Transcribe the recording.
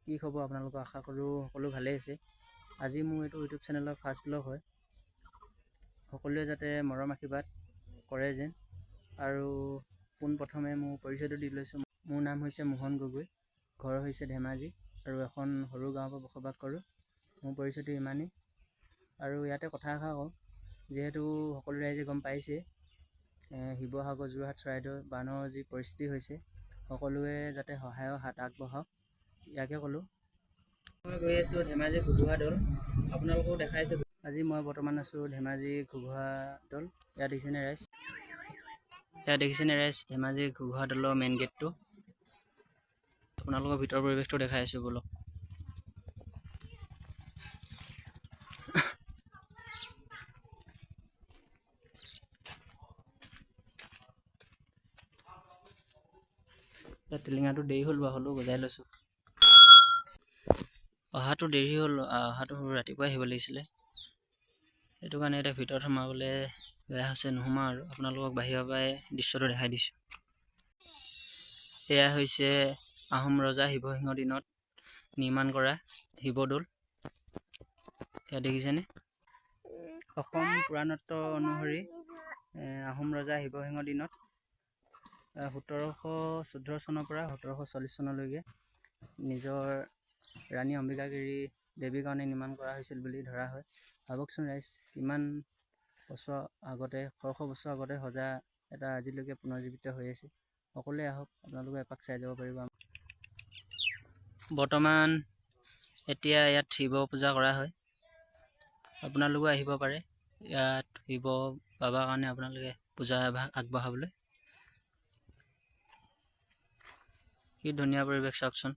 কি খবৰ আপোনালোকক? আশা কৰোঁ সকলো ভালেই আছে। আজি মোৰ এইটো ইউটিউব চেনেলৰ ফাৰ্ষ্ট ব্লগ হয়। সকলোৱে যাতে মৰম আশীৰ্বাদ কৰে যেন। আৰু পোনপ্ৰথমে মোৰ পৰিচয়টো দি লৈছোঁ। মোৰ নাম হৈছে মোহন গগৈ, ঘৰ হৈছে ধেমাজি আৰু এখন সৰু গাঁৱৰ পৰা বসবাস কৰোঁ। মোৰ পৰিচয়টো ইমানেই। আৰু ইয়াতে কথা এষাৰ কওঁ, যিহেতু সকলো ৰাইজে গম পাইছে শিৱসাগৰ, যোৰহাট, চৰাইদেউ বানৰ যি পৰিস্থিতি হৈছে, সকলোৱে যাতে সহায়ৰ হাত আগবঢ়াওক, ইয়াকে ক'লোঁ। মই গৈ আছোঁ ধেমাজি ঘুগুহা দৌল, আপোনালোকেও দেখাইছোঁ। আজি মই বৰ্তমান আছোঁ ধেমাজি ঘুগুহা দৌল। ইয়াত দেখিছেনে ৰাইজ, ধেমাজি ঘুগুহা দৌলৰ মেইন গেটটো। আপোনালোকৰ ভিতৰৰ পৰিৱেশটো দেখাই আছোঁ ব'লক। টিলিঙাটো দেৰি হ'ল বাৰু, হ'লেও বজাই লৈছোঁ। অহাটো দেৰি হ'ল, অহাটো ৰাতিপুৱাই আহিব লাগিছিলে। সেইটো কাৰণে এতিয়া ভিতৰত সোমাবলৈ বেয়া হৈছে, নোসোমাওঁ আৰু আপোনালোকক বাহিৰৰ পৰাই দৃশ্যটো দেখাই দিছোঁ। এয়া হৈছে আহোম ৰজা শিৱসিংহৰ দিনত নিৰ্মাণ কৰা শিৱদৌল। এয়া দেখিছেনে? অসম পুৰাণত্ব অনুসৰি আহোম ৰজা শিৱসিংহৰ দিনত 1714 চনৰ পৰা 1740 চনলৈকে নিজৰ ৰাণী অম্বিকাগিৰি দেৱীৰ কাৰণে নিৰ্মাণ কৰা হৈছিল বুলি ধৰা হয়। ভাবকচোন ৰাইজ, কিমান বছৰ আগতে, শ বছৰ আগতে সজা এটা আজিলৈকে পুনৰ্জীৱিত হৈ আছে। সকলোৱে আহক, আপোনালোকে এপাক চাই যাব পাৰিব। বৰ্তমান এতিয়া ইয়াত শিৱ পূজা কৰা হয়, আপোনালোকেও আহিব পাৰে ইয়াত শিৱ বাবাৰ কাৰণে আপোনালোকে পূজা এভাগ আগবঢ়াবলৈ। কি ধুনীয়া পৰিৱেশ চাওকচোন।